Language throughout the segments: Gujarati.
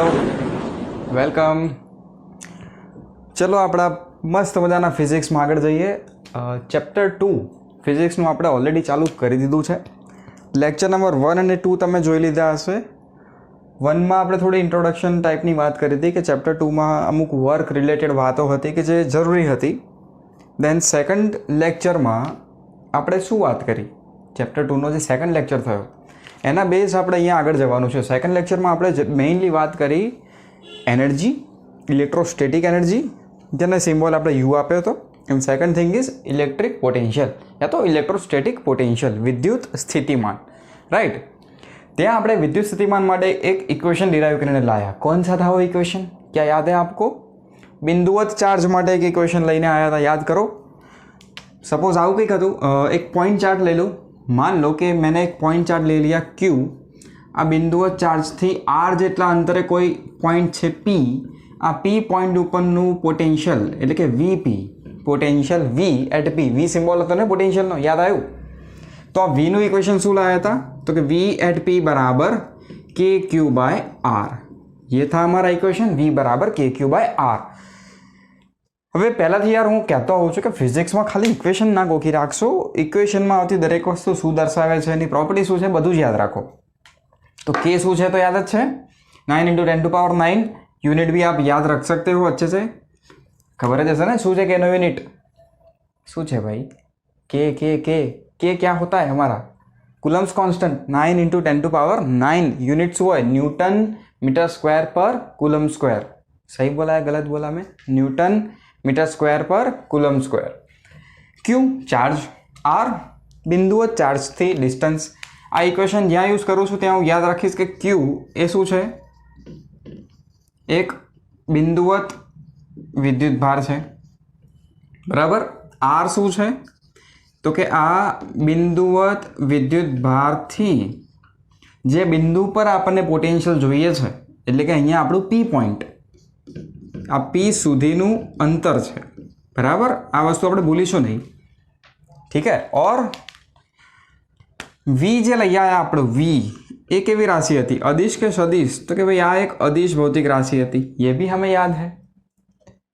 Hello welcome. चलो अपना मस्त मजाना फिजिक्स में आगे जाइए। चैप्टर 2 फिजिक्स में આપણે ઓલરેડી ચાલુ કરી દીધું છે। લેક્ચર નંબર 1 અને 2 તમે જોઈ લીધા હશે। 1 માં આપણે થોડી ઇન્ટ્રોડક્શન ટાઈપની વાત કરી હતી કે ચેપ્ટર 2 માં અમુક વર્ક રિલેટેડ વાતો હતી કે જે જરૂરી હતી। દેન સેકન્ડ લેક્ચરમાં આપણે શું વાત કરી, ચેપ્ટર 2 નો જે સેકન્ડ લેક્ચર થયો એના બેઝ આપણે અહીંયા આગળ જવાનું છે। સેકન્ડ લેક્ચરમાં આપણે મેઇનલી વાત કરી એનર્જી, ઇલેક્ટ્રોસ્ટેટિક એનર્જી, જેને સિમ્બોલ આપણે યુ આપ્યો હતો। And second thing is electric potential या तो ઇલેક્ટ્રોસ્ટેટિક પોટેન્શિયલ, વિદ્યુત સ્થિતિમાન, રાઈટ। ત્યાં આપણે વિદ્યુત સ્થિતિમાન માટે એક ઇક્વેશન ડિરાઈવ કરીને લાયા। कौन सा था वो इक्वेशन, क्या याद है आपको? बिंदुवत चार्ज માટે એક ઇક્વેશન લઈને આવ્યા હતા, યાદ કરો। सपोज આવું કંઈક હતું, એક पॉइंट चार्ज ले लो। मान लो कि मैंने एक पॉइंट चार्ज ले लिया Q। आ बिंदुवत चार्ज थी R जेटला अंतरे कोई पॉइंट है P। आ P पॉइंट उपरनु पोटेंशियल एटले के VP, potential V at P। V symbol હતો ને પોટેન્શિયલનો, યાદ આવ્યું? તો આ V નું ઇક્વેશન શું લાયા હતા? તો કે V एट P बराबर KQ/R। ये था हमारा इक्वेशन, V बराबर KQ/R। હવે પહેલાથી યાર હું કહેતો હોઉં છું કે ફિઝિક્સમાં ખાલી ઇક્વેશન ના ગોખી રાખશો। ઇક્વેશનમાં આવતી દરેક વસ્તુ શું દર્શાવે છે, એની પ્રોપર્ટી શું છે, બધું જ યાદ રાખો। तो के શું છે તો યાદ જ છે, 9 × 10⁹। यूनिट भी आप याद रख सकते हो अच्छे से, खबर है जैसे ना શું છે કે નો यूनिट શું છે भाई? के क्या होता है हमारा? Coulomb's constant. 9 × 10⁹ यूनिट શું હોય? Newton metre square per coulomb square. सही बोला है गलत बोला मैं? Newton metre square per coulomb square. Q charge, r बिंदुवत चार्ज थी डिस्टन्स। आ इक्वेशन ज्यां यूज करूँ छूँ त्यां याद राखीश कि क्यू ए शू है? एक बिंदुवत विद्युत भार है, बराबर। आर शू है तो कि आ बिंदुवत विद्युत भार थी जे बिंदु पर आपने पोटेंशियल जोईए छे, एटले के अहींया आपणुं पी पॉइंट, आ पी सुधीनु अंतर है, बराबर। आ वस्तु આપણે ભૂલીશું નહીં, ठीक है। और V જે લઈ આયા આપણો V, એ કેવી રાશि હતી? અદિશ કે સદિશ? તો કે ભાઈ આ એક અદિશ ભૌતિક રાશि હતી, ये भी हमें याद है।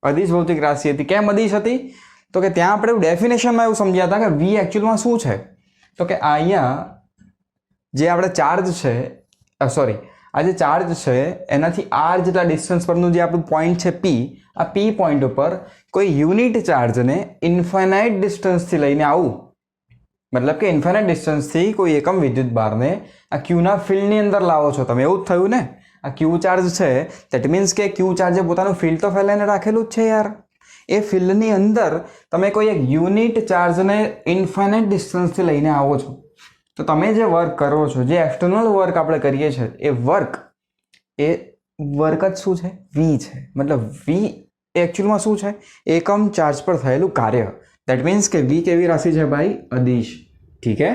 અદિશ ભૌતિક રાશि હતી। કેમ અદિશ હતી? તો કે ત્યાં આપણે ડેફિનેશનમાં એવું સમજ્યા હતા કે V એકચ્યુઅલમાં શું છે, તો કે અહીંયા જે આપણે ચાર્જ છે, સોરી આ જે ચાર્જ છે એનાથી આર જેટલા ડિસ્ટન્સ પરનું જે આપણું પોઈન્ટ છે P, આ P પોઈન્ટ ઉપર કોઈ યુનિટ ચાર્જને ઇન્ફાઇનાઇટ ડિસ્ટન્સથી લઈને આવું, મતલબ કે ઇન્ફાઇનાઇટ ડિસ્ટન્સથી કોઈ એકમ વિદ્યુત ભારને આ ક્યુના ફિલ્ડની અંદર લાવો છો તમે, એવું જ થયું ને? આ ક્યુ ચાર્જ છે દેટ મીન્સ કે ક્યુ ચાર્જે પોતાનું ફિલ્ડ તો ફેલાઈને રાખેલું જ છે યાર। એ ફિલ્ડની અંદર તમે કોઈ એક યુનિટ ચાર્જને ઇન્ફાઇનાઇટ ડિસ્ટન્સથી લઈને આવો છો, તો તમે જે વર્ક કરો છો, જે એક્સટર્નલ વર્ક આપણે કરીએ છીએ, એ વર્ક જ શું છે? V છે। मतलब V एक्चुअल શું છે? એકમ ચાર્જ પર થયેલું કાર્ય। દેટ મીન્સ કે V કેવી રાશિ છે ભાઈ? અદિશ, ठीक है।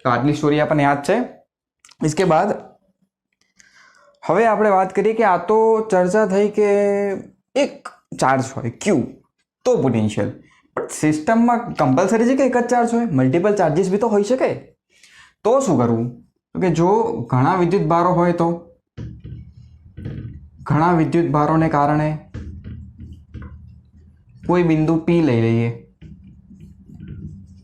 તો આટલી સ્ટોરી આપણને યાદ છે। इसके बाद હવે આપણે વાત કરીએ કે આ તો ચર્ચા થઈ કે એક ચાર્જ હોય Q તો પોટેન્શિયલ, બટ સિસ્ટમમાં કમ્પલસરી છે કે એક જ ચાર્જ હોય? મલ્ટિપલ ચાર્જીસ બી તો હોઈ શકે। તો શું કરવું? તો કે જો ઘણા વિદ્યુત ભારો હોય તો ઘણા વિદ્યુત ભારોને કારણે કોઈ બિંદુ P લઈ લઈએ।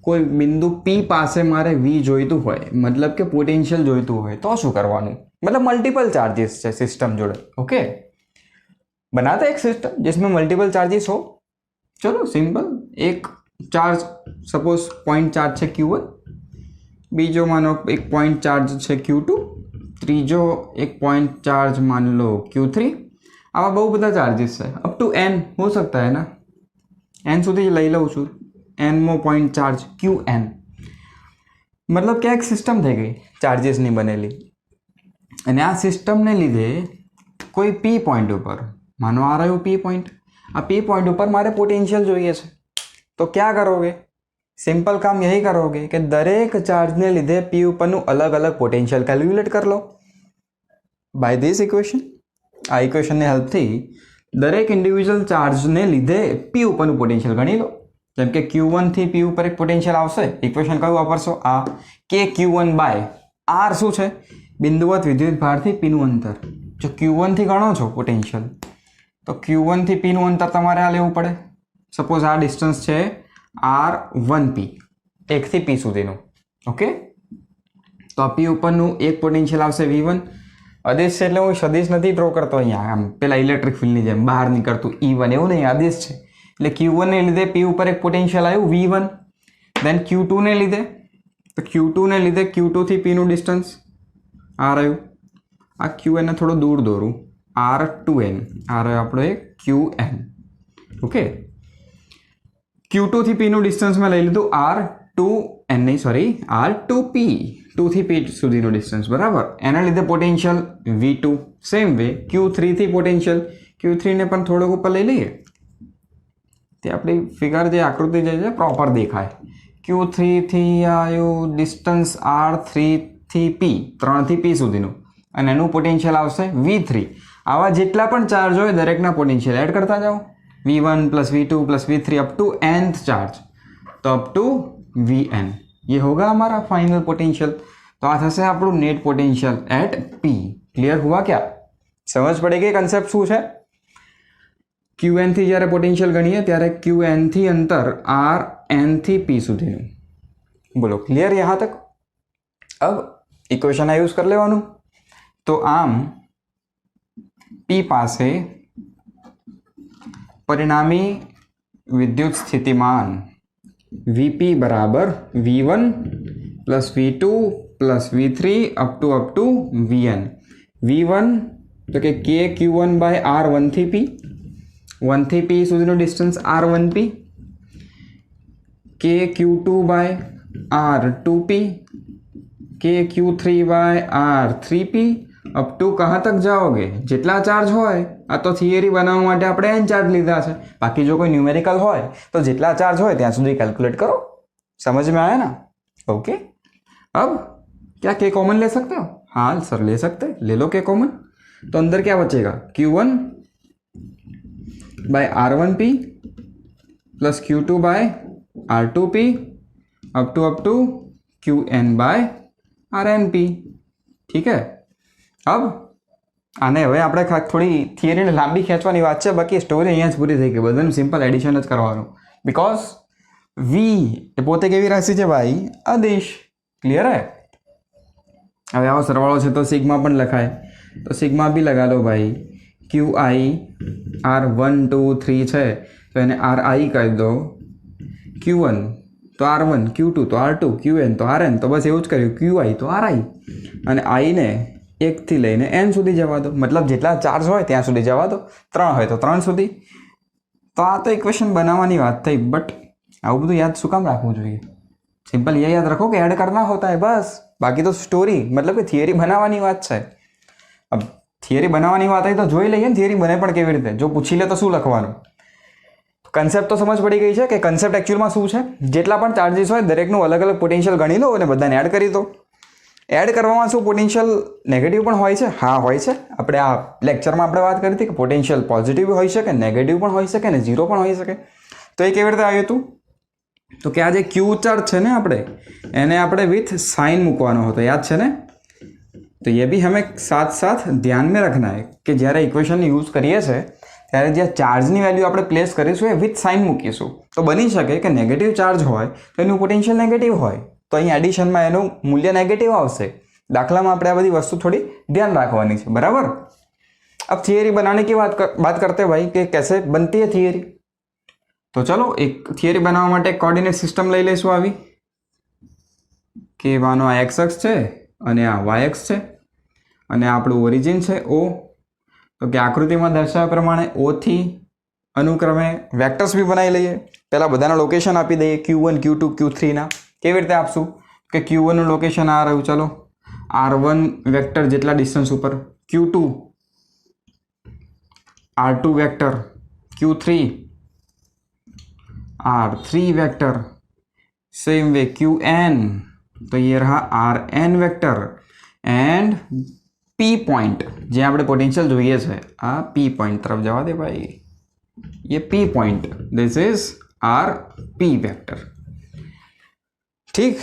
કોઈ બિંદુ P પાસે મારે V જોઈતું હોય, मतलब કે પોટેન્શિયલ જોઈતું હોય, તો શું કરવાનું? मतलब मल्टीपल चार्जेस है सिस्टम जोड़े, ओके। बनाते एक सिस्टम जिसमें मल्टीपल चार्जेस हो। चलो सिंपल, एक चार्ज सपोज पॉइंट चार्ज है Q1, बीजो मानो एक पॉइंट चार्ज है Q2, ત્રીજો एक पॉइंट चार्ज मान लो Q3। आवा बहुत बड़ा चार्जेस है, अप टू n हो सकता है ना, n सुधी लई लઉં છું, n मो पॉइंट चार्ज Qn। मतलब क्या एक सिस्टम થઈ ગઈ ચાર્जेसની બનેલી, અને આ સિસ્ટમને લીધે કોઈ P પોઈન્ટ ઉપર, માનો આ રહ્યું P પોઈન્ટ, આ P પોઈન્ટ ઉપર મારે પોટેન્શિયલ જોઈએ છે, તો क्या करोगे? सिंपल काम यही करोगे कि दरेक चार्ज ने लीधे P उपरનું अलग अलग पोटेंशियल कैलकुलेट कर लो बाय दिस इक्वेशन। आ इक्वेशन ने हेल्प थी दरेक इंडिविजुअल चार्ज ने लीधे P उपरનું पोटेंशियल गणी लो। જેમ કે Q1 થી P ઉપર એક પોટેન્શિયલ આવશે, ઇક્વેશન કયું વાપરશો? આ KQ1/R શું છે? બિંદુવત વિદ્યુત ભારથી P નું અંતર, જો Q1 થી ગણો છો પોટેન્શિયલ તો Q1 થી P નું અંતર તમારે આ લેવું પડે. સપોઝ આ ડિસ્ટન્સ છે R1P, 1 થી P સુધીનું. ઓકે, તો આ P ઉપરનું એક પોટેન્શિયલ આવશે V1. આદેશ છે એટલે હું સદિશ નથી ડ્રો કરતો અહીંયા, આમ પેલા ઇલેક્ટ્રિક ફિલ્ડની જેમ બહાર નીકળતું E1 એવું નહીં, આદેશ છે એટલે Q1 ને લીધે P ઉપર એક પોટેન્શિયલ આવ્યું V1. દેન Q2 ને લીધે, તો Q2 ને લીધે Q2 થી P નું ડિસ્ટન્સ આ રહ્યું. આ Qn ને થોડું દૂર દોરું, R2n, આ રહ્યો આપણો એક Qn. ઓકે, Q2 થી P નું ડિસ્ટન્સ મેં લઈ લીધું R2n નહીં, સોરી R2P, 2 થી P સુધીનું ડિસ્ટન્સ, બરાબર. એના લીધે potential V2. Same way Q3 થી પોટેન્શિયલ, Q3 ને પણ થોડુંક ઉપર લઈ લઈએ, તે આપણી ફિગર જે આકૃતિ જે છે પ્રોપર દેખાય. Q3 થી આવ્યું ડિસ્ટન્સ R3 થી P, 3 થી P સુધીનું, અને એનું પોટેન્શિયલ આવશે V3. આવા જેટલા પણ ચાર્જ હોય દરેકના પોટેન્શિયલ એડ કરતા જાઓ, V1 plus V2 plus V3 up to nth चार्ज, तो अप टू Vn. ये होगा हमारा फाइनल पोटेंशियल. तो आ थશે આપણું નેટ પોટેન્शियल एट P. क्लियर हुआ क्या? समझ पड़ेगी कंसेप्ट શું છે. Qn થી જ્યારે પોટેન્शियल ગણીએ ત્યારે Qn થી અંતર Rn થી P સુધીનું. બોલો ક્લિયર यहाँ तक? अब इक्वेशन यूज कर लेવાનું. तो आम P પાસે परिणामी विद्युत स्थितिमान Vp बराबर V1 plus V2 plus V3 up to Vn. V1 तो કે K Q1 बाय R1 થી P, 1 થી P સુધીનું distance R1P, K Q2 by R2P, K Q3 by R3P, up to કહાં તક જાઓગે, જેટલા ચાર્જ હોય. આ તો થિયરી બનાવવા માટે આપણે n ચાર્જ લીધા છે, બાકી જો કોઈ ન્यूमेरिकल હોય તો જેટલા ચાર્જ હોય ત્યાં સુધી कैलकुलेट करो. समझ में आया ना? ओके, अब क्या K कॉमन ले सकते हो? हाँ सर ले सकते, ले लो K कॉमन. तो अंदर क्या बचेगा? Q1 बाय R1P प्लस Q2 by R2P up to Qn by RnP. ठीक है, अब આને હવે આપણે થોડી થિયરીને લાંબી ખેંચવાની વાત છે, બાકી સ્ટોરી અહીંયા જ પૂરી થઈ ગઈ. બધાનું સિમ્પલ એડિશન જ કરવાનું, બીકોઝ વી એ પોતે કેવી રાશિ છે ભાઈ? અદિશ. ક્લિયર હે? હવે આવો સરવાળો છે તો સિગ્મા પણ લખાય, તો સિગ્મા બી લગા લો ભાઈ. QI R1 2 3 છે તો એને RI કહી દો, Q1 તો R1, Q2 તો R2, Qn તો Rn. તો બસ એવું જ કર્યું, QI તો RI, અને I ને 1 થી લઈને n સુધી જવા દો, મતલબ જેટલા ચાર્જ હોય ત્યાં સુધી જવા દો, 3 હોય તો 3 સુધી. તો આ તો ઇક્વેશન બનાવવાની વાત થઈ, બટ આવું બધું યાદ શું કામ રાખવું જોઈએ? સિंपल ये याद रखो कि ऐड करना होता है बस, बाकी तो स्टोरी मतलब कि थियरी बनावવાની વાત છે. अब थियरी बनावવાની વાત આવી તો જોઈ લઈએ ને થિયરી બને પણ કેવી રીતે. જો પૂછી લે તો શું લખવાનું? કન્સેપ્ટ તો સમજ પડી ગઈ છે કે કન્સેપ્ટ એકચ્યુઅલમાં શું છે. જેટલા પણ ચાર્જીસ હોય દરેકનું અલગ અલગ પોટેન્શિયલ ગણી લો અને બધાને એડ કરી દો. એડ કરવામાં શું પોટેન્શિયલ નેગેટિવ પણ હોય છે? હા હોય છે. આપણે આ લેક્ચરમાં આપણે વાત કરી હતી કે પોટેન્શિયલ પોઝિટિવ હોઈ શકે, નેગેટિવ પણ હોઈ શકે અને ઝીરો પણ હોઈ શકે. તો એ કેવી રીતે આવ્યું હતું? તો કે આ જે ક્યુ ચાર્જ છે ને એને આપણે વિથ साइन મૂકવાનો હતો, યાદ છે ને? તો ये भी हमें साथ साथ ध्यान में रखना है કે જ્યારે ઇક્વેશન યુઝ કરીએ છીએ ત્યારે જે ચાર્જની વેલ્યુ આપણે પ્લેસ કરીશું એ વિથ સાઇન મૂકીશું. તો બની શકે કે નેગેટિવ ચાર્જ હોય તો એનું પોટેન્શિયલ નેગેટિવ હોય, તો અહીં એડિશનમાં એનું મૂલ્ય નેગેટિવ આવશે. દાખલામાં આપણે આ બધી વસ્તુ થોડી ધ્યાન રાખવાની છે, બરાબર? अब थियरी बनाने की बात करते हैं भाई कि कैसे बनती है थियरी. तो चलो एक थियरी बनावવા માટે એક કોઓર્ડિનેટ સિસ્ટમ લઈ લઈશું આવી કે માનો આ x અક્ષ છે અને આ y અક્ષ છે અને આપણું ઓરિજિન છે O. તો કે આકૃતિમાં દર્શાવ્યા પ્રમાણે O થી અનુક્રમે વેક્ટર્સ બી બનાવી લઈએ. પહેલા બધાના લોકેશન આપી દઈએ, Q1 Q2 Q3 ના. કેવી રીતે આપશું કે Q1 નું લોકેશન આ રહ્યું, ચલો R1 વેક્ટર જેટલા ડિસ્ટન્સ ઉપર, Q2 R2 vector, Q3 R3 vector, same way Qn, तो ये रहा Rn vector and P point જે આપણે પોટેન્શિયલ જોઈએ છે આ P પॉइंट તરફ જવા દે ભાઈ. ये P point this is RP vector. ठीक,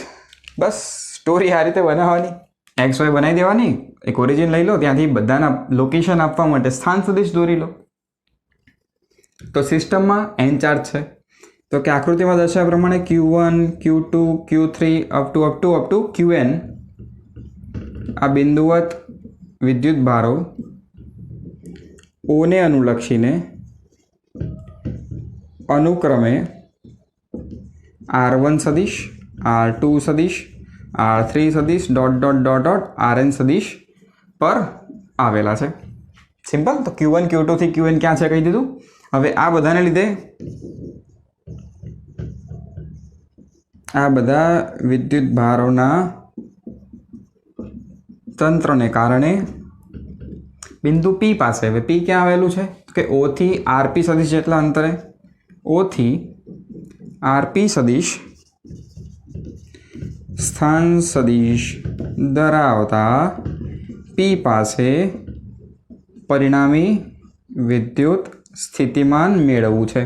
बस स्टोरी आ રીતે બનાવવાની. एक्स वाय बनाવી દેવાની, એક ઓરિજિન લઈ લો, ત્યાંથી બધાના લોકેશન આપવા માટે સ્થાન સદિશ દોરી લો. તો સિસ્ટમમાં n ચાર્જ છે, તો કે આકૃતિમાં દર્શાવ્યા પ્રમાણે Q1 Q2 Q3 up to Qn આ બિંદુવત વિદ્યુત ભારો O ને અનુલક્ષીને અનુક્રમે R1 સદિશ, R2 સદિશ, R3 સદિશ dot dot dot dot Rn સદિશ પર આવેલા છે. સિમ્પલ. તો Q1 Q2 થી Qn ક્યાં છે કહી દીધું. હવે આ બધાને લીધે આ બધા વિદ્યુત ભારોના તંત્રને કારણે બિંદુ P પાસે, હવે P ક્યાં આવેલું છે કે O થી RP સદિશ જેટલા અંતરે, O થી RP સદિશ સ્થાન સદિશ ધરાવતા P પાસે પરિણામી વિદ્યુત સ્થિતિમાન મેળવવું છે.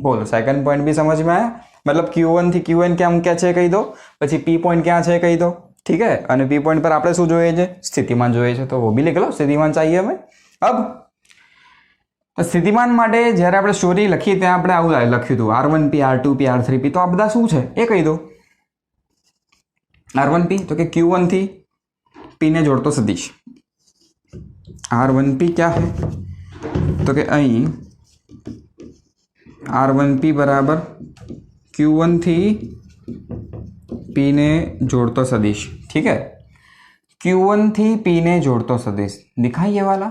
બોલો, સેકન્ડ પોઈન્ટ બી સમજમાં આયા? मतलब Q1 થી Qn क्या क्या છે કહી દો, પછી P पॉइंट क्या है કહી दो. ठीक है. અને P पॉइंट पर આપણે શું જોઈએ છે? સ્થિતિમાન જોઈએ છે. તો वो भी लिख लो, સ્થિતિમાન चाहिए हमें. अब સ્થિતિમાન માટે જ્યારે આપણે સ્ટોરી લખી ત્યાં આપણે આવું લખ્યું હતું R1P R2P R3P. તો આ બધા શું છે એ કહી દો. R1P તો કે Q1 થી P ને જોડતો સદિશ. R1P क्या है तो કે અહીં R1P बराबर Q1 थी P ने जोड़तो सदिश. ठीक है. Q1 थी P ने जोड़तो सदिश दिखाई ये वाला.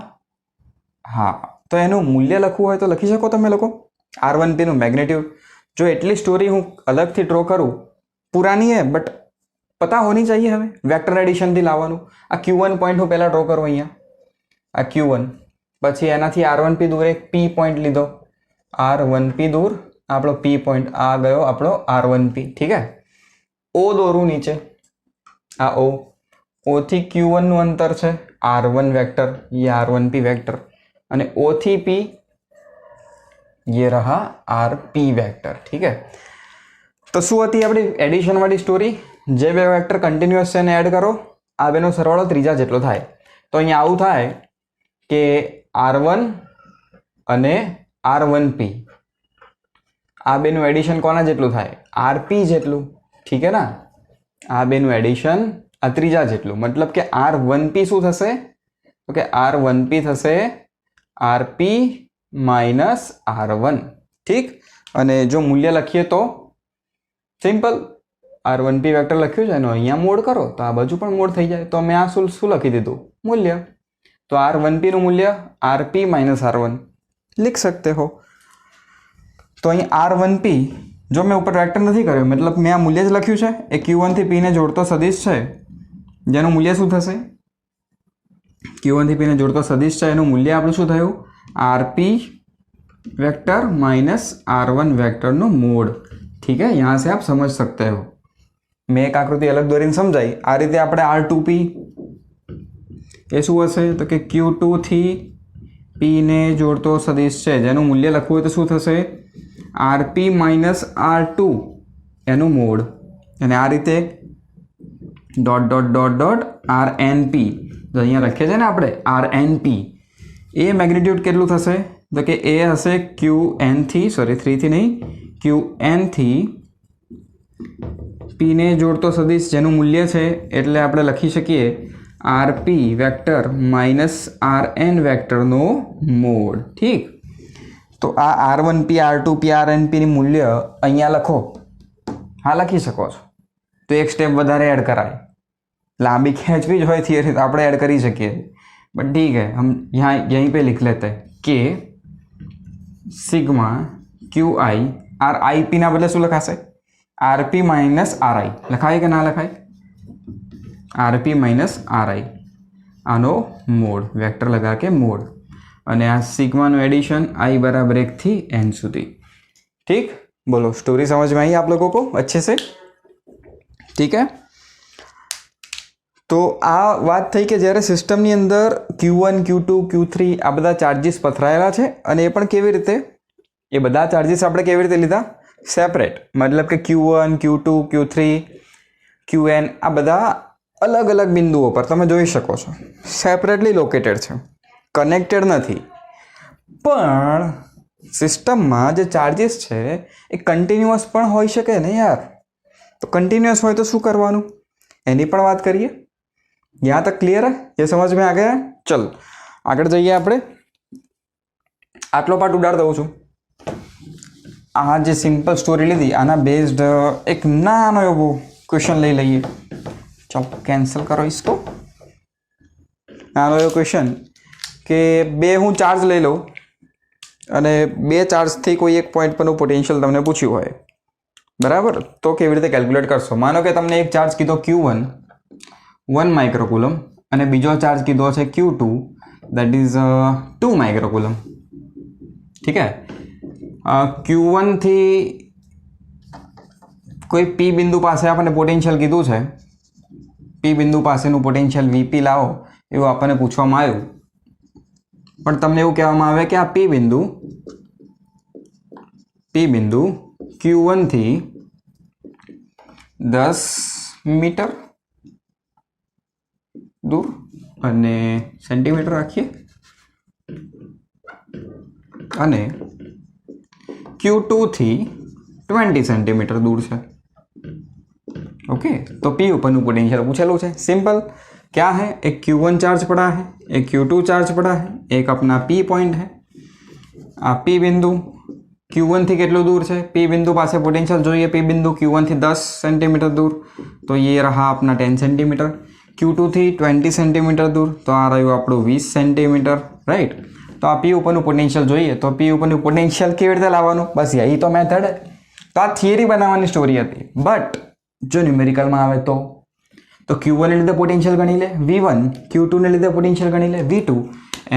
हाँ, तो एनु मूल्य लखવું હોય તો લખી શકો તમે લોકો. R1P નું મેગ્नीट्यूड जो एटली स्टोरी हूँ अलग थी ड्रॉ करूँ, पुरानी है बट पता होनी चाहिए. हमें वेक्टर एडिशन थी लावानुं. आ Q1 पॉइंट हूँ पहला ड्रॉ करूँ अहींया. आ Q1 पछी एनाथी R1P दूर एक P पॉइंट लीधो. R1P दूर આપણો P पॉइंट आ गयो આપણો R1P. ठीक है. O દોરું નીચે. આ O થી Q1 નું અંતર છે R1 વેક્ટર, ये R1P वेक्टर. અને O થી P ये रहा RP वेक्टर. ठीक है. तो શું હતી આપણી એડિશન વાળી સ્ટોરી? જે બે વેક્ટર કન્ટિન્યુઅસ છે એને એડ કરો, આ બેનો સરવાળો ત્રીજા જેટલો થાય. તો અહીંયા આવું થાય કે R1 અને R1P આ બેનું એડિશન કોના જેટલું થાય? RP જેટલું. ठीक है ना. આ બેનું એડિશન આ ત્રીજા જેટલું, मतलब કે R1P શું થશે તો કે R1P થશે RP માઇનસ R1. ठीक. અને જો મૂલ્ય લખીએ તો સિમ્પલ R1P વેક્ટર લખ્યું છે એનો અહીંયા મોડ કરો તો આ બાજુ પણ મોડ થઈ જાય. તો મેં આ શું લખી દીધું? મૂલ્ય. તો R1P નું મૂલ્ય RP માઇનસ R1 लिख सकते हो. तो અહીં R1P जो मैं ऊपर वेक्टर नहीं कर्यो, मतलब मैं आ मूल्य ज लख्યું છે. એ Q1 થી P ને જોડતો સદિશ છે જેનું મૂલ્ય શું થશે? Q1 થી P ને જોડતો સદિશ છે એનું મૂલ્ય આપણું શું થયું? RP vector minus R1 vector नो मोड. ठीक है. यहाँ से आप समझ सकते हो. मैं एक आकृति अलग दौरी समझाई. आ रीते આપણે R2P એ શું હશે તો કે Q2 થી P ને જોડતો સદિશ છે જેનું મૂલ્ય લખવું હોય તો શું થશે? RP माइनस R2 એનું મોડ. અને આ રીતે dot dot dot dot RNP જો અહીંયા લખીએ છે ને આપણે RNP એ મેગ્નિટ્યુડ કેટલું થશે તો કે એ હશે Qn થી 3 થી નહીં Qn થી P ને જોડતો સદિશ જેનું મૂલ્ય છે એટલે આપણે લખી શકીએ RP વેક્ટર માઇનસ RN વેક્ટરનો મોડ. ठीक. तो आ R1P R2P RNP ની મૂલ્ય અહીંયા લખો. हाँ લખી શકો છો. તો એક સ્ટેપ વધારે એડ કરાય. લાંબી ખેંચવી જ હોય થિયરી તો આપણે એડ કરી શકીએ. बट ठीक है, हम यहाँ यहीं पे लिख लेते हैं कि सिग्मा QI RIP ना बदले શું લખાશે? RP माइनस RI લખાય કે ના લખાય? RP माइनस RI આનો મોડ વેક્ટર લગા કે મોડ. અને આ સિગ્માનું એડિશન I बराबर 1 થી n સુધી. ठीक. बोलो, स्टोरी समझ में आई आप लोगों को अच्छे से? ठीक है. तो आ बात थी कि જ્યારે સિસ્ટમની અંદર Q1 Q2 Q3 આ બધા ચાર્જીસ પથરાયેલા છે અને એ પણ કેવી રીતે? એ બધા ચાર્જીસ આપણે કેવી રીતે લીધા? સેપરેટ. मतलब કે Q1 Q2 Q3 Qn આ બધા અલગ અલગ બિંદુઓ પર તમે જોઈ શકો છો સેપરેટલી લોકેટેડ છે, કનેક્ટેડ નથી, પણ સિસ્ટમમાં જે ચાર્જીસ છે એ કન્ટિન્યુઅસ પણ હોઈ શકે ને યાર. તો કન્ટિન્યુઅસ હોય તો શું કરવાનું એની પણ વાત કરીએ. यहाँ तक क्लियर है, ये समझ में आ गया? चल આગળ જઈએ આપણે. આટલો પાર્ટ ઉડાડ દઉં છું. આ જે સિમ્પલ સ્ટોરી લીધી આના બેઝડ એક નાનો એવો ક્વેશ્ચન લઈ લઈએ. ચાલો કેન્સલ કરો इसको. નાનો એવો ક્વેશ્ચન કે બે હું ચાર્જ લઈ લઉં અને બે ચાર્જથી કોઈ એક પોઈન્ટ પરનું પોટેન્શિયલ તમને પૂછ્યું હોય, બરાબર? તો કેવી રીતે કેલ્ક્યુલેટ કરશો? માનો કે તમને એક ચાર્જ કીધો Q1 1 માઇક્રોકુલમ અને બીજો ચાર્જ કીધો છે Q2 દેટ ઇઝ 2 માઇક્રોકુલમ. ઠીક હે. Q1 થી કોઈ P બિંદુ પાસે આપણને પોટેન્શિયલ કીધું છે, P બિંદુ પાસેનું પોટેન્શિયલ Vp લાવો એવું આપણને પૂછવામાં આવ્યું, પણ તમને એવું કહેવામાં આવે કે આ P બિંદુ Q1 થી 10 મીટર दूर અને સેન્ટીમીટર રાખીએ અને Q2 થી 20 સેન્ટીમીટર दूर છે. ओके, तो P ऊपर पोटेंशियल पूछेलू है. सिंपल क्या है, एक Q1 चार्ज पड़ा है, एक Q2 चार्ज पड़ा है, एक अपना P पॉइंट है. आ P बिंदु Q1 थी કેટલું दूर है, P बिंदु पास पोटेंशियल જોઈએ. P बिंदु Q1 थी 10 सेंटीमीटर दूर, तो ये रहा अपना 10 सेंटीमीटर. Q2 थी 20 सेंटीमीटर दूर, तो आ રહ્યું આપણું 20 સેન્ટીમીટર, રાઈટ? તો આ P ઉપરનું પોટેન્શિયલ જોઈએ, તો P ઉપરનું પોટેન્શિયલ કેવી રીતે લાવવાનું? બસ यही તો મેથડ है. તો આ થિયરી બનાવવાની સ્ટોરી હતી, બટ જો ન્યુમેરિકલમાં આવે તો Q1 ને લીધે પોટેન્શિયલ ગણી લે V1, Q2 ને લીધે પોટેન્શિયલ ગણી લે V2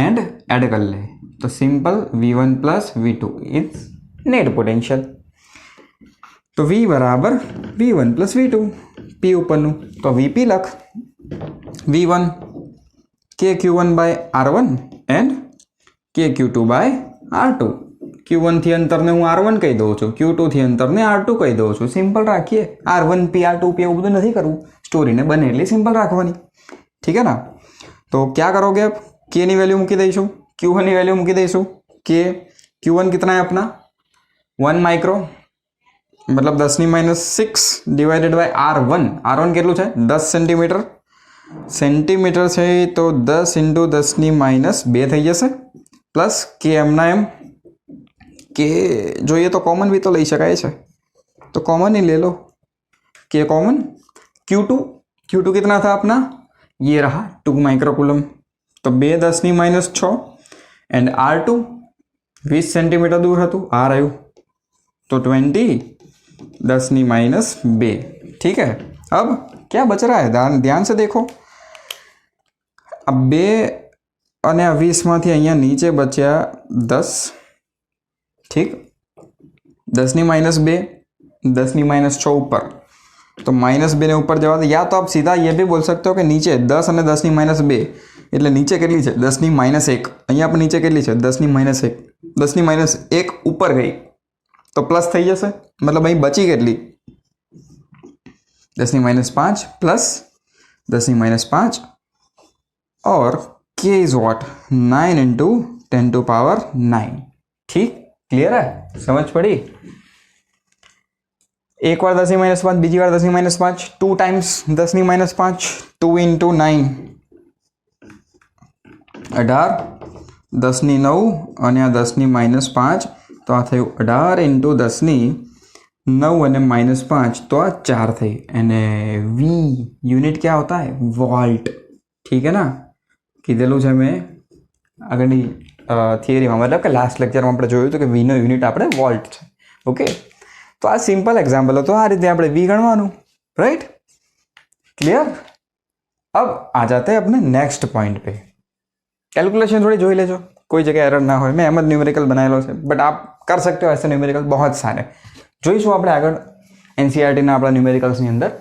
એન્ડ એડ કરી લે. તો simple V1 plus V2 is net potential. તો V બરાબર V1 પ્લસ V2. P ઉપરનું તો Vp લખ V1 KQ1 by R1 and KQ2 by R2. Q1 થી અંતરને હું R1 કહી દઉં છું, Q2 થી અંતરને R2 કહી દઉં છું. સિમ્પલ રાખીએ. R1 P R2 P એવું બધું નથી કરવું, સ્ટોરીને બને એટલી સિમ્પલ રાખવાની. ठीक है ना? तो क्या करोगे अब, K ની वैल्यू મૂકી દઈશું, Q1 ની वैल्यू મૂકી દઈશું. Q1 कितना है अपना 1 माइक्रो, मतलब 10 ની -6 डिवाइडेड बाय R1 કેટલું છે 10 સેન્ટીમીટર. સેન્ટીમીટર છે તો 10 × 10 ની -2 થઈ જશે, પ્લસ K એમના એમ. K જોઈએ તો કોમન भी तो લઈ શકાય છે, तो कॉमन ही ले लो. K common. Q2 कितना था अपना, ये रहा 2 माइक्रोकूलम, तो 2 10 ની -6 एंड R2 20 सेंटीमीटर दूर હતું, आ રહ્યું तो 20 10 ની -2. ठीक है. अब क्या बच रहा है, ध्यान से देखो. अब 2 અને 20 માંથી અહીંયા નીચે બચ્યા 10. ठीक, 10 ની -2, 10 ની -6 ऊपर, तो -2 ने ऊपर जवा दो. या तो आप सीधा ये भी बोल सकते हो कि नीचे 10 અને 10 ની -2 એટલે નીચે કેટલી છે 10 ની -1. અહીંયા પણ નીચે કેટલી છે 10 ની -1. 10 ની -1 ઉપર ગઈ તો પ્લસ થઈ જશે, मतलब અહીં બચી કેટલી 10 ની -5 प्लस 10 ની -5 और K इज वॉट 9 × 10⁹. ठीक, क्लियर है, समझ पड़ी? एक बार 10 ની -5, બીજી વાર 10 ની -5, 2 टाइम्स 10 ની -5, 2 × 9 18, 10 ની 9 અને આ 10 ની -5, तो आ थયું 18 × 10 ની 9 અને -5, तो आ 4 થઈ. અને V यूनिट क्या होता है, वोल्ट. ठीक है ना? કીધેલું છે મેં આગળની થિયરીમાં, मतलब કે લાસ્ટ લેક્ચરમાં આપણે જોયું હતું કે V નો યુનિટ આપણે વોલ્ટ છે. ઓકે, તો આ સિમ્પલ એક્ઝામ્પલ હતો, આ રીતે આપણે V ગણવાનું, राइट? क्लियर? अब आ जाते हैं अपने नेक्स्ट पॉइंट पे. कैलकुलेशन थोड़ी જોઈ લેજો, कोई जगह एरर ना हो. मैं एम न्यूमेरिकल बनाएलो है, बट आप कर सकते हो ऐसे न्यूमेरिकल बहुत सारे. જોઈશું આપણે આગળ NCERT ના આપણા न्यूमेरिकल्स ની અંદર.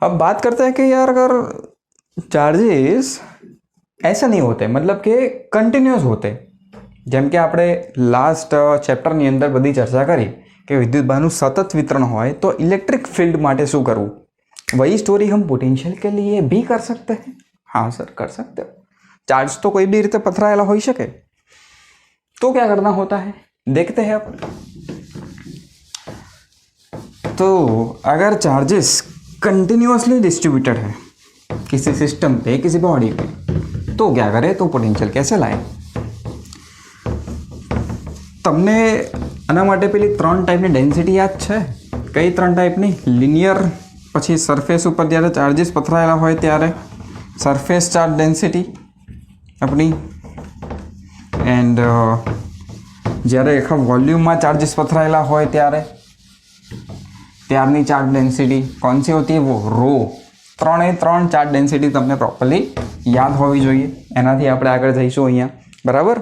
अब बात करते हैं कि यार अगर चार्जेस ऐसा नहीं होते, मतलब कि कंटिन्यूअस होते, જેમ કે આપણે લાસ્ટ ચેપ્ટરની અંદર બધી ચર્ચા કરી કે વિદ્યુતભારનું સતત વિતરણ હોય તો ઇલેક્ટ્રિક ફિલ્ડ માટે શું કરવું. वही स्टोरी हम पोटेंशियल के लिए भी कर सकते हैं। हाँ सर, कर सकते हो। चार्ज तो कोई भी रीते पथराયેલા હોઈ શકે, तो क्या करना होता है देखते हैं अब। तो अगर चार्जेस कंटिन्यूअसली डिस्ट्रीब्यूटेड है किसी सिस्टम पे, किसी बॉडी पे, तो क्या करें, तो पोटेंशियल कैसे लाए। તમને આના માટે પેલી 3 ટાઈપની ડેન્સિટી યાદ છે? કઈ 3 ટાઈપની? લિનિયર, પછી સરફેસ ઉપર જ્યારે ચાર્જીસ પથરાયેલા હોય ત્યારે સરફેસ ચાર્જ ડેન્સિટી આપણી, એન્ડ જ્યારે આખા વોલ્યુમમાં ચાર્જીસ પથરાયેલા હોય ત્યારે ત્યારની ચાર્જ ડેન્સિટી કોણ સી હોતી है? वो रो। 3 ચાર્જ ડેન્સિટી તમને પ્રોપરલી યાદ હોવી જોઈએ, એનાથી આપણે આગળ જઈશું અહીંયા, બરાબર।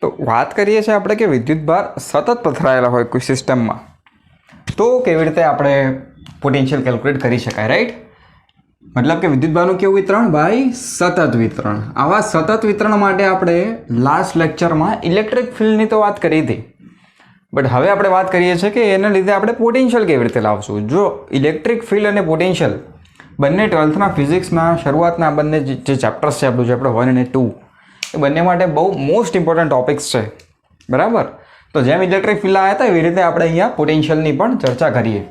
તો વાત કરીએ છીએ આપણે કે વિદ્યુત ભાર સતત પથરાયેલા હોય કોઈ સિસ્ટમમાં, તો કેવી રીતે આપણે પોટેન્શિયલ કેલ્ક્યુલેટ કરી શકાય, રાઈટ। મતલબ કે વિદ્યુત ભારનું કેવું વિતરણ ભાઈ? સતત વિતરણ। આવા સતત વિતરણ માટે આપણે લાસ્ટ લેક્ચરમાં ઇલેક્ટ્રિક ફિલ્ડની તો વાત કરી હતી, બટ હવે આપણે વાત કરીએ છીએ કે એના લીધે આપણે પોટેન્શિયલ કેવી રીતે લાવશું। જો ઇલેક્ટ્રિક ફિલ્ડ અને પોટેન્શિયલ બંને 12થના ફિઝિક્સના શરૂઆતના બંને જે ચેપ્ટર્સ છે આપણું, ચેપ્ટર 1 અને 2, એ બંને માટે બહુ મોસ્ટ ઇમ્પોર્ટન્ટ ટોપિક્સ છે, બરાબર। તો જેમ ઇલેક્ટ્રિક ફિલ્ડ આવ્યા હતા એવી રીતે આપણે અહીંયા પોટેન્શિયલની પણ ચર્ચા કરીએ।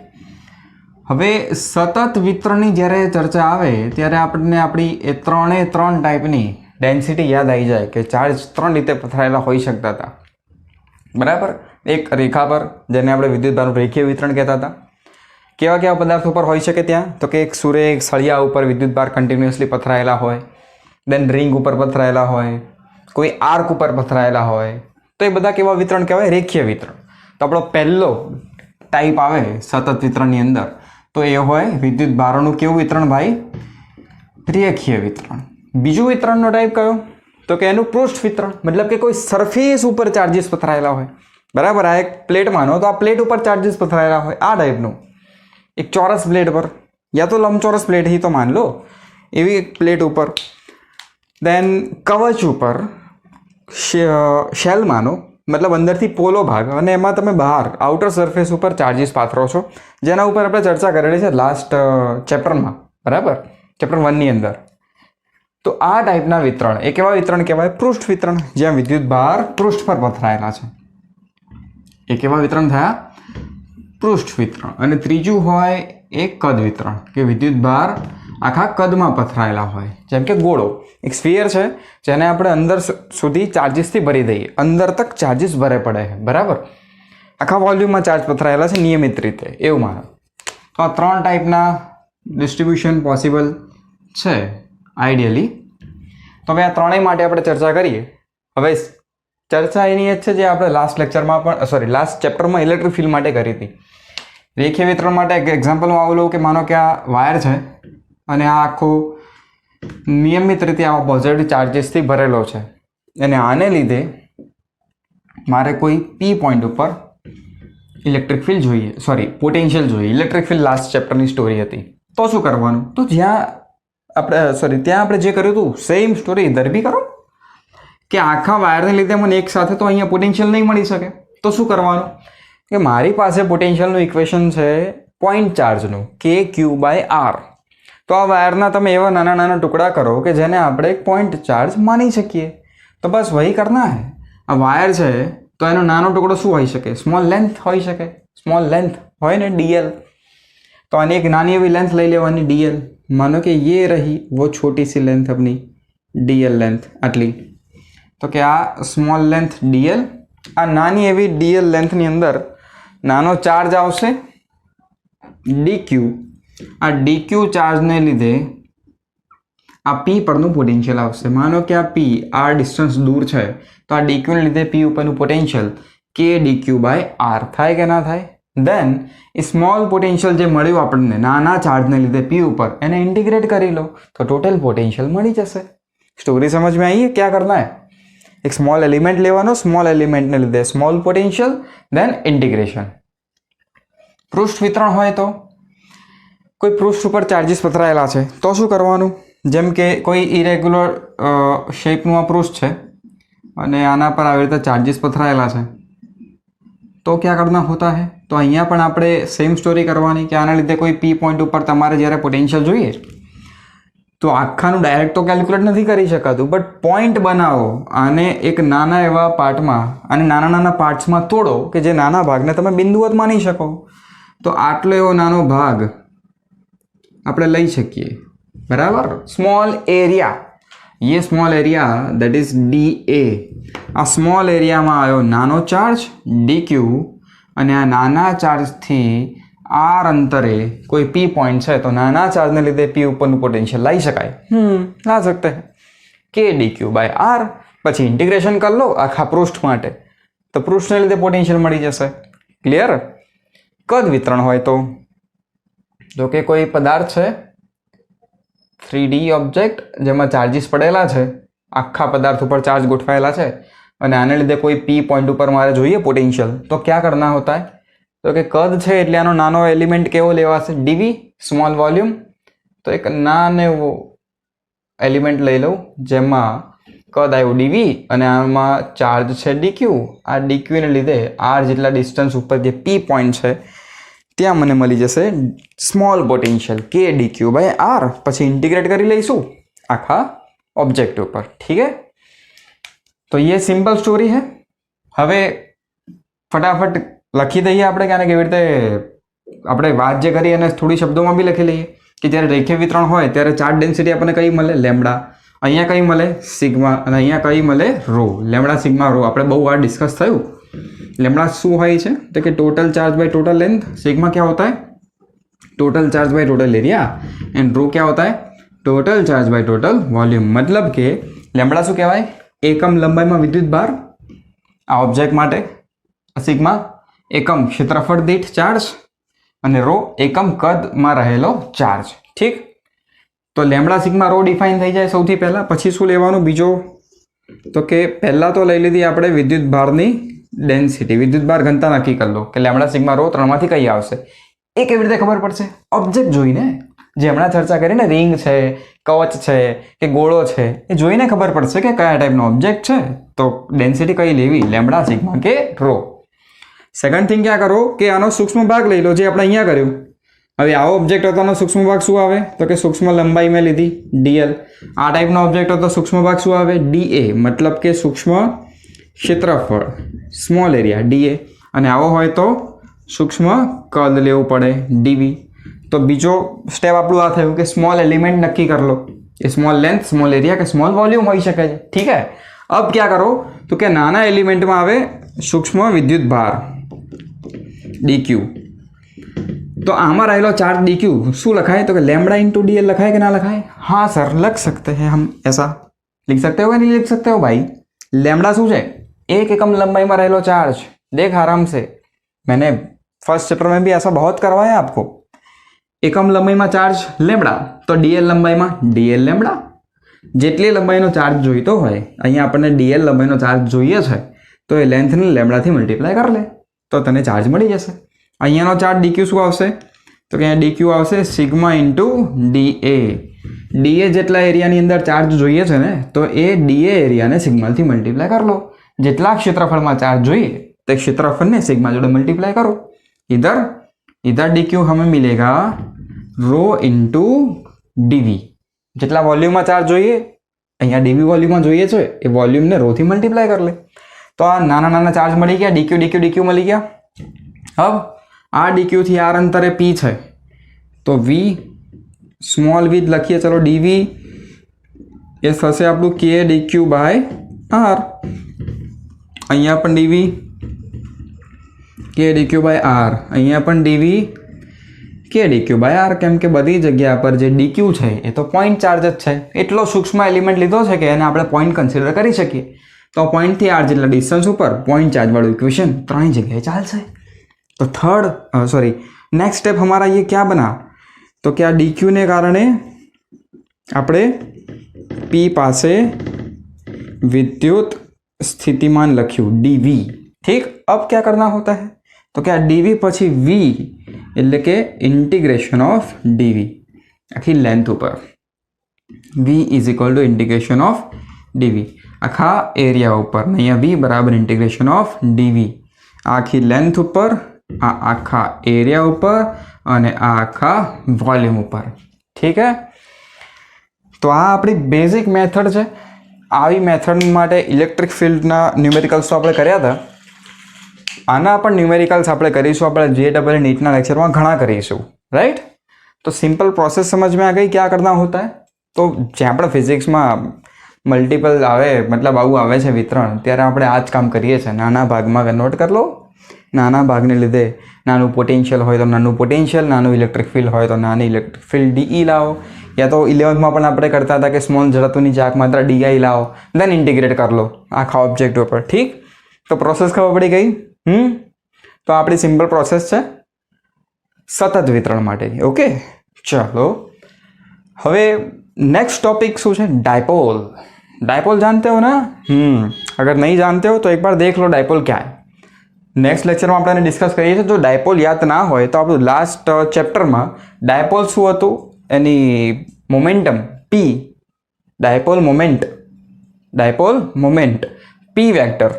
હવે સતત વિતરણની જ્યારે ચર્ચા આવે ત્યારે આપણને આપણી એ 3 ટાઈપની ડેન્સિટી યાદ આવી જાય કે ચાર્જ 3 રીતે પથરાયેલા હોઈ શકતા હતા, બરાબર। એક રેખા પર, જેને આપણે વિદ્યુત ભારનું રેખીય વિતરણ કહેતા હતા। કેવા કેવા પદાર્થો પર હોઈ શકે ત્યાં? તો કે એક સૂર્ય, એક સળિયા ઉપર વિદ્યુત ભાર કન્ટિન્યુઅસલી પથરાયેલા હોય, દેન રિંગ ઉપર પથરાયેલા હોય, કોઈ આર્ક ઉપર પથરાયેલા હોય, તો એ બધા કેવા વિતરણ કહેવાય? રેખીય વિતરણ। તો આપણો પહેલો ટાઈપ આવે સતત વિતરણની અંદર, તો એ હોય વિદ્યુત ભારોનું કેવું વિતરણ ભાઈ? રેખીય વિતરણ। બીજું વિતરણનો ટાઈપ કયો? તો કે એનું પૃષ્ઠ વિતરણ, મતલબ કે કોઈ સરફેસ ઉપર ચાર્જીસ પથરાયેલા હોય, બરાબર। આ એક પ્લેટ માનો તો આ પ્લેટ ઉપર ચાર્જીસ પથરાયેલા હોય, આ ટાઈપનું। એક ચોરસ પ્લેટ પર, યા તો લંબચોરસ પ્લેટ ही तो मान लो, એવી એક પ્લેટ ઉપર, देन कवच ઉપર શેલ માનો, मतलब અંદરથી પોલો ભાગ, અને એમાં તમે બહાર આઉટર સરફેસ ઉપર ચાર્જીસ પાથરો છો, જેના ઉપર આપણે ચર્ચા કરેલી છે લાસ્ટ ચેપ્ટરમાં, બરાબર, ચેપ્ટર 1ની અંદર। તો આ ટાઈપના વિતરણ એ કેવા વિતરણ કહેવાય? પૃષ્ઠ વિતરણ, જ્યાં વિદ્યુત ભાર પૃષ્ઠ પર પથરાયેલા છે, એ કેવા વિતરણ થયા? પૃષ્ઠ વિતરણ। અને ત્રીજું હોય એ કદ વિતરણ, કે વિદ્યુત ભાર આખા કદમાં પથરાયેલા હોય, જેમ કે ગોળો એક સ્ફિયર છે જેને આપણે અંદર સુધી ચાર્જીસથી ભરી દઈએ, અંદર તક ચાર્જીસ ભરે પડે છે, બરાબર। આખા વોલ્યુમમાં ચાર્જ પથરાયેલા છે નિયમિત રીતે, એવું માનો। તો આ 3 ટાઈપના ડિસ્ટ્રીબ્યુશન પોસિબલ છે આઈડિયલી। તો હવે આ ત્રણેય માટે આપણે ચર્ચા કરીએ। હવે ચર્ચા એની જ છે જે આપણે લાસ્ટ લેક્ચરમાં પણ લાસ્ટ ચેપ્ટરમાં ઇલેક્ટ્રિક ફિલ્ડ માટે કરી હતી। રેખીય વિતરણ માટે એક એક્ઝામ્પલ હું આવું લઉં કે માનો કે આ વાયર છે અને આ આખો નિયમિત રીતે આવા પોઝિટિવ ચાર્જીસથી ભરેલો છે, અને આને લીધે મારે કોઈ પી પોઈન્ટ ઉપર ઇલેક્ટ્રિક ફિલ્ડ જોઈએ, પોટેન્શિયલ જોઈએ। ઇલેક્ટ્રિક ફિલ્ડ લાસ્ટ ચેપ્ટરની સ્ટોરી હતી। તો શું કરવાનું? તો ત્યાં આપણે જે કર્યું હતું સેમ સ્ટોરી ઇધર બી કરો, કે આખા વાયરને લીધે મને એક સાથે તો અહીંયા પોટેન્શિયલ નહીં મળી શકે। તો શું કરવાનું કે મારી પાસે પોટેન્શિયલનું ઇક્વેશન છે પોઈન્ટ ચાર્જનું, KQ/R। તો આ વાયરના તમે એવા નાના નાના ટુકડા કરો કે જેને આપણે એક પોઈન્ટ ચાર્જ માની શકીએ। તો બસ વહી કરના હે। આ વાયર છે તો એનો નાનો ટુકડો શું હોઈ શકે? સ્મોલ લેન્થ હોઈ શકે। સ્મોલ લેન્થ હોય ને dl, તો આની એક નાની એવી લેન્થ લઈ લેવાની dl। मानो कि ये रही वो छोटी सी लेंथ अपनी dl लेंथ आटली, तो कि आ स्मॉल लेंथ dl, आ नानी एवी dl लेंथ ની અંદર નાનો ચાર્જ આવશે dq। આ dq ચાર્જ ને લીધે આ p પરનું પોટેન્શિયલ આવશે। માનો કે આ p આ ડિસ્ટન્સ દૂર છે તો આ dq ને લીધે p ઉપરનું પોટેન્શિયલ k dq/r થાય કે ના થાય? देन स्मॉल पोटेंशियल जो મળ્યું આપણને નાના ચાર્જને લીધે p ઉપર, એને ઇન્ટિગ્રેટ કરી લો તો ટોટલ પોટેન્શિયલ મળી જશે। स्टोरी समझ में आई है? क्या करना है? एक स्मॉल एलिमेंट लेवानो, स्मॉल एलिमेंट ने લીધે स्मॉल पोटेंशियल, देन इंटिग्रेशन। पृष्ठ वितरण હોય તો કોઈ પૃષ્ઠ ઉપર ચાર્જીસ પથરાયેલા છે તો શું કરવાનું? જેમ કે કોઈ ઇરેગ્યુલર શેપનું આ પૃષ્ઠ છે અને આના પર આવી રીતે ચાર્જીસ પથરાયેલા છે, तो क्या करना होता है, तो અહીંયા પણ આપણે સેમ સ્ટોરી કરવાની કે આના લીધે કોઈ પી પોઈન્ટ ઉપર તમારે જ્યારે પોટેન્શિયલ જોઈએ તો આખાનું ડાયરેક્ટ તો કેલ્ક્યુલેટ નથી કરી શકાતું, બટ પોઈન્ટ બનાવો આને એક નાના એવા પાર્ટમાં અને નાના નાના પાર્ટ્સમાં તોડો કે જે નાના ભાગને તમે બિંદુવત માની શકો. તો આટલો એવો નાનો ભાગ આપણે લઈ શકીએ, બરાબર. સ્મોલ એરિયા, ये small area that is D A. आ स्मॉल एरिया में आयो नानो चार्ज डी क्यू અને આ નાના ચાર્જથી આર અંતરે કોઈ પી પોઈન્ટ છે તો નાના ચાર્જને લીધે પી ઉપરનું પોટેન્શિયલ લાવી શકાય. લા सकते हैं કે ડી ક્યુ બાય આર. પછી ઇન્ટિગ્રેશન કરી લો આખા પૃષ્ઠ માટે તો પૃષ્ઠને લીધે પોટેન્શિયલ મળી જશે. ક્લિયર. કદ વિતરણ હોય તો કે કોઈ પદાર્થ છે 3D ऑब्जेक्ट જેમાં ચાર્જીસ પડેલા છે, આખા પદાર્થ ઉપર ચાર્જ ગોઠવાયેલા છે અને આને લીધે કોઈ પી પોઈન્ટ ઉપર મારે જોઈએ પોટેન્શિયલ, તો क्या करना होता है, તો કે કદ છે એટલે આનો નાનો એલિમેન્ટ કેવો લેવાશે, ડીવી સ્મોલ વોલ્યુમ. તો એક નાનો એવો એલિમેન્ટ લઈ લઉં જેમાં કદ આવ્યું ડીવી અને આમાં ચાર્જ છે ડીક્યુ. આ ડીક્યુને લીધે આર જેટલા ડિસ્ટન્સ ઉપર જે પી પોઈન્ટ છે ત્યાં મને મળી જશે સ્મોલ પોટેન્શિयल के डी क्यू बाय आर. પછી ઇન્ટિગ્રેટ કરી લઈશું આખા ऑब्जेक्ट ઉપર. ठीक है, तो ये सिंपल स्टोरी है. હવે ફટાફટ લખી દઈએ આપણે કે આને કેવી રીતે આપણે વાત જે કરી અને થોડી શબ્દોમાં બી લખી લઈએ કે જ્યારે રેખીય વિતરણ હોય ત્યારે ચાર્જ ડેન્સિટી આપણને કઈ મળે, લેમ્ડા. અહીંયા કઈ મળે, સિગ્મા. અને અહીંયા કઈ મળે, રો. લેમ્ડા સિગ્મા રો આપણે બહુ વાર ડિસ્કસ થયું. लेमड़ा शू है तो कि total charge by total length. Sigma क्या होता है, total charge by total area. And rho क्या होता है, total charge by total volume. मतलब के लेमड़ा शू कहवाय, एकम लंबाई में विद्युत भार आ ऑब्जेक्ट माटे. सिग्मा एकम क्षेत्रफल दीठ चार्ज અને રો એકમ કદમાં રહેલો ચાર્જ. ઠીક, તો લેમ્ડા સિગ્મા રો ડિફાઇન થઈ જાય સૌથી પહેલા. પછી શું લેવાનું બીજો, તો કે પહેલા તો લઈ લીધી આપણે વિદ્યુત ભારની ડેન્સિટી, વિદ્યુત ભાર ઘનતા નક્કી કરી લો કે લેમ્ડા સિગ્મા રો ત્રણમાંથી કઈ આવશે. એ કેવી રીતે ખબર પડશે, ઓબ્જેક્ટ જોઈને. જે હમણાં ચર્ચા કરીને રિંગ છે, કવચ છે કે ગોળો છે એ જોઈને ખબર પડશે કે કયા ટાઈપનો ઓબ્જેક્ટ છે, તો ડેન્સિટી કઈ લેવી, લેમ્ડા સિગ્મા કે રો. સેકન્ડ થિંગ ક્યાં કરો કે આનો સૂક્ષ્મ ભાગ લઈ લો, જે આપણે અહીંયા કર્યું. હવે આવો ઓબ્જેક્ટ હતો આનો સૂક્ષ્મ ભાગ શું આવે, તો કે સૂક્ષ્મ લંબાઈ મેં લીધી ડીએલ. આ ટાઈપનો ઓબ્જેક્ટ હતો સૂક્ષ્મ ભાગ શું આવે, ડીએ. મતલબ કે સૂક્ષ્મ ક્ષેત્રફળ સ્મોલ એરિયા ડીએ. અને આવો હોય તો સૂક્ષ્મ કદ લેવું પડે ડીવી. તો બીજો સ્ટેપ આપણું આ થયું કે સ્મોલ એલિમેન્ટ નક્કી कर लो, ये स्मॉल लेंथ स्मॉल एरिया के स्मॉल वॉल्यूम हो सके. ठीक है, अब क्या करो तो क्या नाना एलिमेंट में आवे सूक्ष्म विद्युत भार डी क्यू. तो आमा रहेलो चार्ज डी क्यू शू लखाए, तो लेमड़ा इंटू डी एल लखाए कि ना लखाए. हाँ सर लख सकते हैं हम, ऐसा लिख सकते हो या नहीं लिख सकते हो भाई. लेमड़ा शू है, एक एकम लंबाई में रहेलो चार्ज. देख आराम से, मैंने फर्स्ट चैप्टर में भी ऐसा बहुत करवाया आपको. एकम लंबाई में चार्ज लेमड़ा, तो डीएल लंबाई में डीएल लेमड़ा. જેટલી લંબાઈનો ચાર્જ જોઈતો હોય, અહીંયા આપણને ડીએલ લંબાઈનો ચાર્જ જોઈએ છે, તો એ લેન્થને લેમડાથી મલ્ટીપ્લાય કરી લે તો તને ચાર્જ મળી જશે. અહીંયાનો ચાર્જ ડીક્યુ શું આવશે, તો કે અહીંયા ડીક્યુ આવશે સિગ્મા ઇન્ટુ ડીએ. ડીએ જેટલા એરિયાની અંદર ચાર્જ જોઈએ છે ને, તો એ ડીએ એરિયાને સિગ્માથી મલ્ટીપ્લાય કરી લો. જેટલા ક્ષેત્રફળમાં ચાર્જ જોઈએ તે क्षेत्रफल सिग्मा जोड़े मल्टीप्लाई करो. इधर इधर डी क्यू हमें मिलेगा रो इंटू डीवी. जितना वॉल्यूम में चार्ज જોઈએ અહીંયા ડીવી વોલ્યુમમાં જોઈએ છે એ વોલ્યુમને રો થી મલ્ટીપ્લાય કરી લે તો આ નાના નાના ચાર્જ મળી ગયા ડીક્યુ ડીક્યુ ડીક્યુ મળી ગયા. હવે આ ડીક્યુ થી આર અંતરે પી છે તો વી સ્મોલ વી લખીએ. ચલો ડીવી એ થશે આપણું કે ડીક્યુ બાય આર. અહીંયા પણ ડીવી કે ડીક્યુ બાય આર, અહીંયા પણ ડીવી કે ડીક્યુ બાય આર. કેમ કે બધી જગ્યા પર જે ડીક્યુ છે એ તો પોઈન્ટ ચાર્જ જ છે. એટલો સૂક્ષ્મ એલિમેન્ટ લીધો છે કે એને આપણે પોઈન્ટ કન્સિડર કરી શકીએ. તો પોઈન્ટથી આર જેટલા ડિસ્ટન્સ ઉપર પોઈન્ટ ચાર્જવાળું ઇક્વેશન ત્રણેય જગ્યાએ ચાલશે. तो थर्ड नेक्स्ट स्टेप हमारा ये क्या बना, तो क्या डी क्यू ने कारणे આપણે पी पासे विद्युत स्थितिमान लख्યું डीवी. ठीक, अब क्या करना होता है, तो क्या डीवी પછી वी એટલે કે इंटीग्रेशन ऑफ डीवी आखी लेंथ ऊपर v is equal to integration of DV आखा एरिया ऊपर. અહીંયા v बराबर इंटीग्रेशन ऑफ डीवी આખી લેન્થ ઉપર, આ આખા એરિયા ઉપર અને આ આખા વોલ્યુમ ઉપર. ઠીક હે? તો આ આપણી બેઝિક મેથડ છે. આવી મેથડ માટે ઇલેક્ટ્રિક ફિલ્ડના ન્યુમેરિકલ્સ તો આપણે કર્યા હતા. આના પણ ન્યુમેરિકલ્સ આપણે કરીશું, આપણે JEE નીટના લેક્ચરમાં ઘણા કરીશું, રાઈટ? तो सिंपल प्रोसेस समझ में आ गई क्या करना होता है. तो જ્યાં આપણે ફિઝિક્સમાં મલ્ટિપલ આવે, મતલબ આવું આવે છે વિતરણ, ત્યારે આપણે આ જ કામ કરીએ છીએ. નાના ભાગમાં કન્વર્ટ કરી લો. નાના ભાગને લીધે નાનું પોટેન્શિયલ હોય તો નાનું પોટેન્શિયલ, નાનું ઇલેક્ટ્રિક ફિલ્ડ હોય તો નાની ઇલેક્ટ્રિક ફિલ્ડ DE લાવો. યા તો 11th પણ આપણે કરતા હતા કે સ્મોલ ધાતુની ચાક માત્ર DI લાવો, દેન ઇન્ટિગ્રેટ કરી લો આખા ઓબ્જેક્ટ ઉપર. ઠીક? તો પ્રોસેસ ખબર પડી ગઈ. તો આપણી સિમ્પલ પ્રોસેસ છે સતત વિતરણ માટેની. ઓકે, चलो હવે नेक्स्ट टॉपिक શું છે? डायपोल. डायपोल जानते हो ना? अगर नहीं जानते हो तो एक बार देख लो डायपोल क्या है. नेक्स्ट लेक्चर में આપણે ડિસ્કસ કરીએ છીએ. જો ડાયપોલ યાદ ના હોય તો આપણું લાસ્ટ ચેપ્ટરમાં ડાયપોલ શું હતું, એની momentum P, dipole moment P vector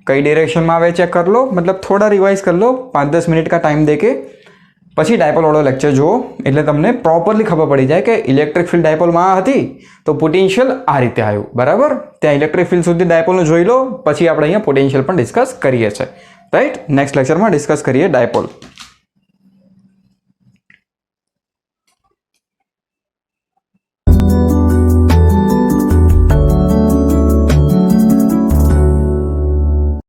કઈ ડિરેક્શનમાં આવે ચેક कर लो. मतलब थोड़ा रिवाइज कर लो, 5-10 मिनट का टाइम देके પછી ડાયપોલ વાળો લેક્ચર જુઓ એટલે તમને પ્રોપરલી ખબર પડી જાય કે ઇલેક્ટ્રિક ફિલ્ડ ડાયપોલમાં હતી તો પોટેન્શિયલ આ રીતે આવ્યું. બરાબર? ત્યાં ઇલેક્ટ્રિક ફિલ્ડ સુધી ડાયપોલનું જોઈ લો, પછી આપણે અહીંયા પોટેન્શિયલ પણ ડિસ્કસ કરીએ છીએ. રાઈટ? નેક્સ્ટ લેક્ચરમાં ડિસ્કસ કરીએ ડાયપોલ.